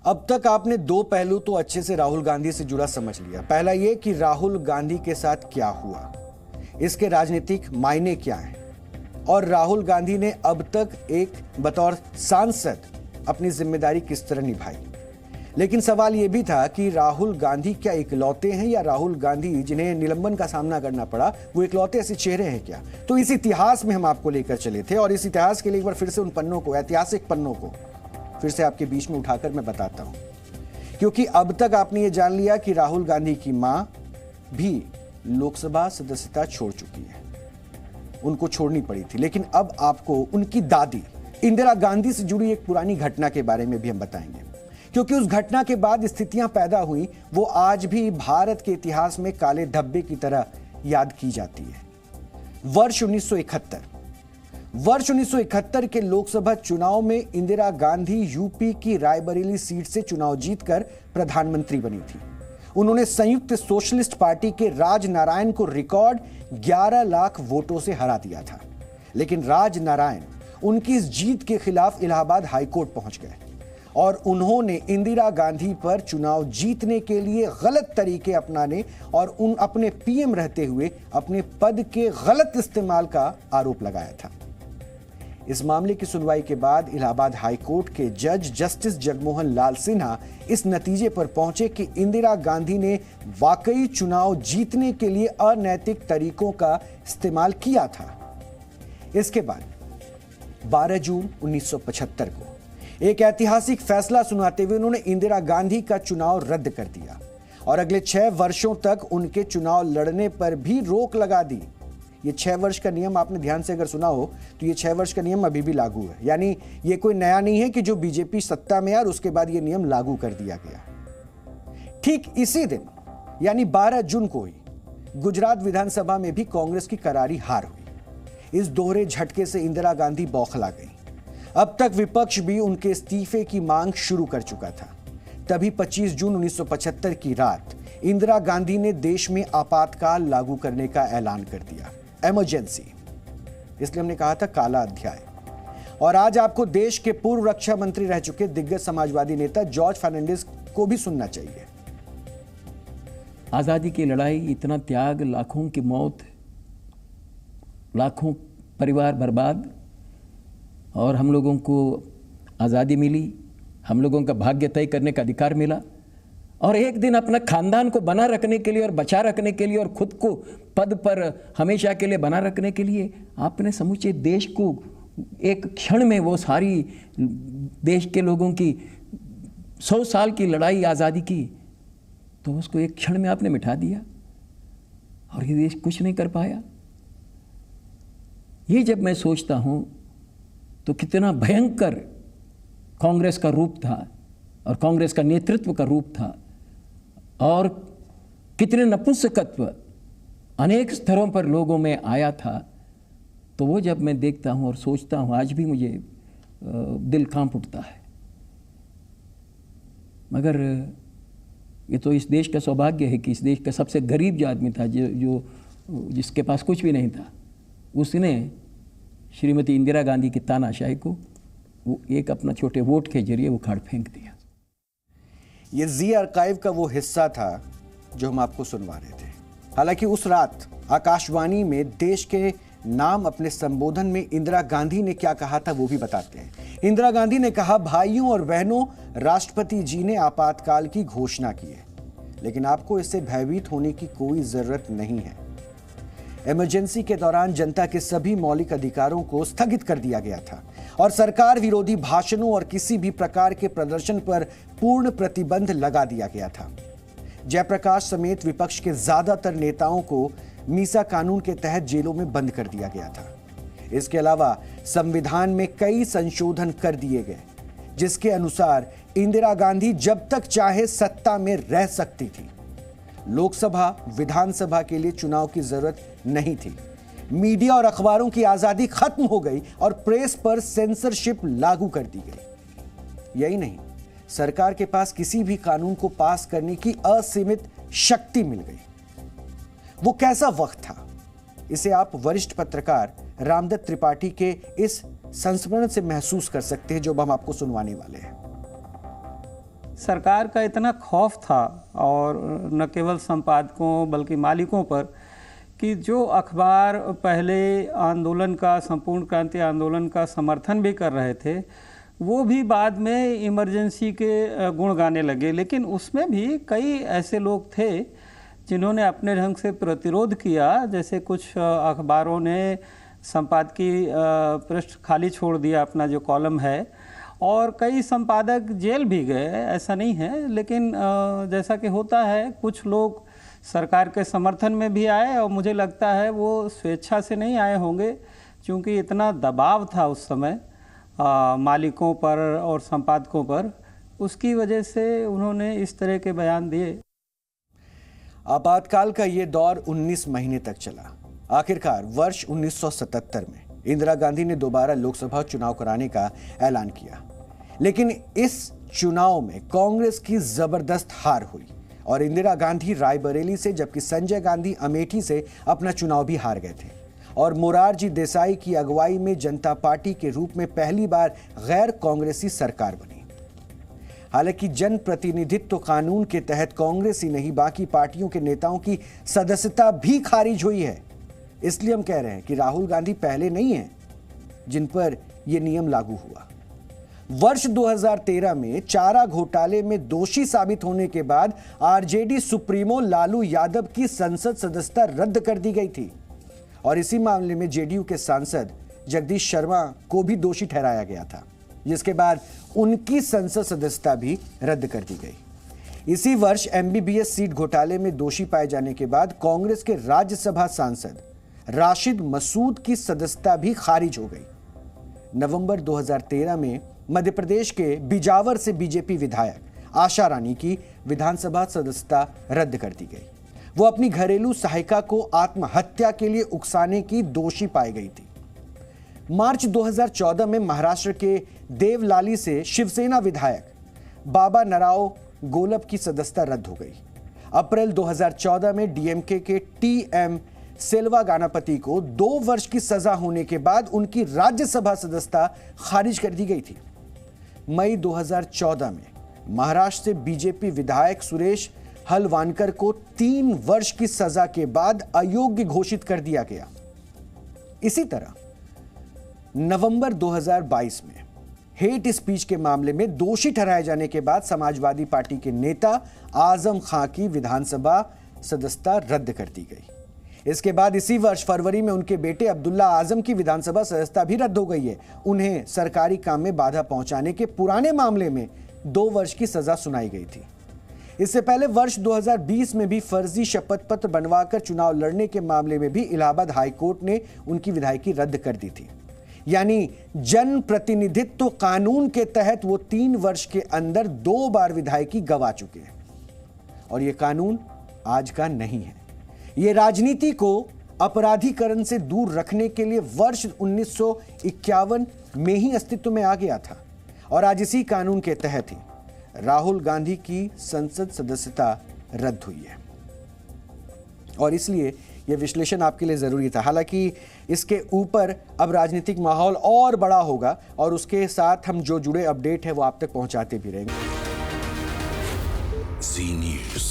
अब तक आपने दो पहलू तो अच्छे से राहुल गांधी से जुड़ा समझ लिया। पहला ये कि राहुल गांधी के साथ क्या हुआ, इसके राजनीतिक मायने क्या हैं, और राहुल गांधी ने अब तक एक बतौर सांसद अपनी जिम्मेदारी किस तरह निभाई। लेकिन सवाल यह भी था कि राहुल गांधी क्या इकलौते हैं, या राहुल गांधी जिन्हें निलंबन का सामना करना पड़ा वो इकलौते ऐसे चेहरे हैं क्या। तो इस इतिहास में हम आपको लेकर चले थे, और इस इतिहास के लिए एक बार फिर से उन पन्नों को, ऐतिहासिक पन्नों को फिर से आपके बीच में उठाकर मैं बताता हूं। क्योंकि अब तक आपने ये जान लिया कि राहुल गांधी की मां भी लोकसभा सदस्यता छोड़ चुकी है, उनको छोड़नी पड़ी थी। लेकिन अब आपको उनकी दादी इंदिरा गांधी से जुड़ी एक पुरानी घटना के बारे में भी हम बताएंगे, क्योंकि उस घटना के बाद स्थितियां पैदा हुई वो आज भी भारत के इतिहास में काले धब्बे की तरह याद की जाती है। वर्ष 1971 के लोकसभा चुनाव में इंदिरा गांधी यूपी की रायबरेली सीट से चुनाव जीतकर प्रधानमंत्री बनी थी। उन्होंने संयुक्त सोशलिस्ट पार्टी के राज नारायण को रिकॉर्ड 11 लाख वोटों से हरा दिया था। लेकिन राज नारायण उनकी इस जीत के खिलाफ इलाहाबाद हाईकोर्ट पहुंच गए और उन्होंने इंदिरा गांधी पर चुनाव जीतने के लिए गलत तरीके अपनाने और उन अपने पीएम रहते हुए अपने पद के गलत इस्तेमाल का आरोप लगाया था। इस मामले की सुनवाई के बाद इलाहाबाद हाईकोर्ट के जज जस्टिस जगमोहन लाल सिन्हा इस नतीजे पर पहुंचे कि इंदिरा गांधी ने वाकई चुनाव जीतने के लिए अनैतिक तरीकों का इस्तेमाल किया था। इसके बाद 12 जून 1975 को एक ऐतिहासिक फैसला सुनाते हुए उन्होंने इंदिरा गांधी का चुनाव रद्द कर दिया और अगले 6 वर्षों तक उनके चुनाव लड़ने पर भी रोक लगा दी। ये 6 वर्ष का नियम आपने ध्यान से अगर सुना हो तो ये 6 वर्ष का नियम अभी भी लागू है, यानी ये कोई नया नहीं है कि जो बीजेपी सत्ता में है और उसके बाद ये नियम लागू कर दिया गया। ठीक इसी दिन यानी 12 जून को ही गुजरात विधानसभा में भी कांग्रेस की करारी हार हुई। इस दोहरे झटके से इंदिरा गांधी बौखला गई। अब तक विपक्ष भी उनके इस्तीफे की मांग शुरू कर चुका था। तभी 25 जून 1975 की रात इंदिरा गांधी ने देश में आपातकाल लागू करने का ऐलान कर दिया, इमरजेंसी। इसलिए हमने कहा था काला अध्याय। और आज आपको देश के पूर्व रक्षा मंत्री रह चुके दिग्गज समाजवादी नेता जॉर्ज फर्नांडिस को भी सुनना चाहिए। आज़ादी की लड़ाई, इतना त्याग, लाखों की मौत, लाखों परिवार बर्बाद, और हम लोगों को आज़ादी मिली, हम लोगों का भाग्य तय करने का अधिकार मिला, और एक दिन अपना खानदान को बना रखने के लिए और बचा रखने के लिए और खुद को पद पर हमेशा के लिए बना रखने के लिए आपने समूचे देश को एक क्षण में, वो सारी देश के लोगों की 100 साल की लड़ाई आज़ादी की, तो उसको एक क्षण में आपने मिटा दिया और ये देश कुछ नहीं कर पाया। ये जब मैं सोचता हूँ तो कितना भयंकर कांग्रेस का रूप था और कांग्रेस का नेतृत्व का रूप था, और कितने नपुंसकत्व अनेक स्तरों पर लोगों में आया था। तो वो जब मैं देखता हूँ और सोचता हूँ, आज भी मुझे दिल कांप उठता है। मगर ये तो इस देश का सौभाग्य है कि इस देश का सबसे गरीब जो आदमी था, जो जिसके पास कुछ भी नहीं था, उसने श्रीमती इंदिरा गांधी की तानाशाही को वो एक अपना छोटे वोट के जरिए उखाड़ फेंक दिया। ये जी आर्काइव का वो हिस्सा था जो हम आपको सुनवा रहे थे। हालांकि उस रात आकाशवाणी में देश के नाम अपने संबोधन में इंदिरा गांधी ने क्या कहा था वो भी बताते हैं। इंदिरा गांधी ने कहा, भाइयों और बहनों, राष्ट्रपति जी ने आपातकाल की घोषणा की है, लेकिन आपको इससे भयभीत होने की कोई जरूरत नहीं है। इमरजेंसी के दौरान जनता के सभी मौलिक अधिकारों को स्थगित कर दिया गया था और सरकार विरोधी भाषणों और किसी भी प्रकार के प्रदर्शन पर पूर्ण प्रतिबंध लगा दिया गया था। जयप्रकाश समेत विपक्ष के ज्यादातर नेताओं को मीसा कानून के तहत जेलों में बंद कर दिया गया था। इसके अलावा संविधान में कई संशोधन कर दिए गए, जिसके अनुसार इंदिरा गांधी जब तक चाहे सत्ता में रह सकती थी। लोकसभा, विधानसभा के लिए चुनाव की जरूरत नहीं थी। मीडिया और अखबारों की आजादी खत्म हो गई और प्रेस पर सेंसरशिप लागू कर दी गई। यही नहीं, सरकार के पास किसी भी कानून को पास करने की असीमित शक्ति मिल गई। वो कैसा वक्त था, इसे आप वरिष्ठ पत्रकार रामदत्त त्रिपाठी के इस संस्मरण से महसूस कर सकते हैं जो हम आपको सुनवाने वाले हैं। सरकार का इतना खौफ था, और न केवल संपादकों बल्कि मालिकों पर, कि जो अखबार पहले आंदोलन का, संपूर्ण क्रांति आंदोलन का समर्थन भी कर रहे थे, वो भी बाद में इमरजेंसी के गुण गाने लगे। लेकिन उसमें भी कई ऐसे लोग थे जिन्होंने अपने ढंग से प्रतिरोध किया। जैसे कुछ अखबारों ने संपादकीय पृष्ठ खाली छोड़ दिया, अपना जो कॉलम है, और कई संपादक जेल भी गए, ऐसा नहीं है। लेकिन जैसा कि होता है, कुछ लोग सरकार के समर्थन में भी आए, और मुझे लगता है वो स्वेच्छा से नहीं आए होंगे, क्योंकि इतना दबाव था उस समय मालिकों पर और संपादकों पर, उसकी वजह से उन्होंने इस तरह के बयान दिए। आपातकाल का ये दौर 19 महीने तक चला। आखिरकार वर्ष 1977 में इंदिरा गांधी ने दोबारा लोकसभा चुनाव कराने का ऐलान किया, लेकिन इस चुनाव में कांग्रेस की जबरदस्त हार हुई और इंदिरा गांधी रायबरेली से, जबकि संजय गांधी अमेठी से अपना चुनाव भी हार गए थे, और मोरारजी देसाई की अगुवाई में जनता पार्टी के रूप में पहली बार गैर कांग्रेसी सरकार बनी। हालांकि जन प्रतिनिधित्व कानून के तहत कांग्रेस ही नहीं, बाकी पार्टियों के नेताओं की सदस्यता भी खारिज हुई है। इसलिए हम कह रहे हैं कि राहुल गांधी पहले नहीं हैं जिन पर यह नियम लागू हुआ। वर्ष 2013 में चारा घोटाले में दोषी साबित होने के बाद आरजेडी सुप्रीमो लालू यादव की संसद सदस्यता रद्द कर दी गई थी, और इसी मामले में जेडीयू के सांसद जगदीश शर्मा को भी दोषी ठहराया गया था, जिसके बाद उनकी संसद सदस्यता भी रद्द कर दी गई। इसी वर्ष एमबीबीएस सीट घोटाले में दोषी पाए जाने के बाद कांग्रेस के राज्यसभा सांसद राशिद मसूद की सदस्यता भी खारिज हो गई। नवंबर 2013 में मध्य प्रदेश के बिजावर से बीजेपी विधायक आशा रानी की विधानसभा सदस्यता रद्द कर दी गई। वो अपनी घरेलू सहायिका को आत्महत्या के लिए उकसाने की दोषी पाई गई थी। मार्च 2014 में महाराष्ट्र के देवलाली से शिवसेना विधायक बाबा नराव गोलब की सदस्यता रद्द हो गई। अप्रैल 2014 में डीएमके के टीएम सेल्वा गानापति को 2 वर्ष की सजा होने के बाद उनकी राज्यसभा सदस्यता खारिज कर दी गई थी। मई 2014 में महाराष्ट्र से बीजेपी विधायक सुरेश हलवानकर को 3 वर्ष की सजा के बाद अयोग्य घोषित कर दिया गया। इसी तरह नवंबर 2022 में हेट स्पीच के मामले में दोषी ठहराए जाने के बाद समाजवादी पार्टी के नेता आजम खां की विधानसभा सदस्यता रद्द कर दी गई। इसके बाद इसी वर्ष फरवरी में उनके बेटे अब्दुल्ला आजम की विधानसभा सदस्यता भी रद्द हो गई है। उन्हें सरकारी काम में बाधा पहुंचाने के पुराने मामले में 2 वर्ष की सजा सुनाई गई थी। इससे पहले वर्ष 2020 में भी फर्जी शपथ पत्र बनवाकर चुनाव लड़ने के मामले में भी इलाहाबाद हाईकोर्ट ने उनकी विधायकी रद्द कर दी थी। यानी जन प्रतिनिधित्व कानून के तहत वो 3 वर्ष के अंदर 2 बार विधायकी गवा चुके हैं, और ये कानून आज का नहीं है। ये राजनीति को अपराधीकरण से दूर रखने के लिए वर्ष 1951 में ही अस्तित्व में आ गया था, और आज इसी कानून के तहत ही राहुल गांधी की संसद सदस्यता रद्द हुई है। और इसलिए यह विश्लेषण आपके लिए जरूरी था। हालांकि इसके ऊपर अब राजनीतिक माहौल और बड़ा होगा, और उसके साथ हम जो जुड़े अपडेट है वो आप तक पहुंचाते भी रहेंगे। जी न्यूज़।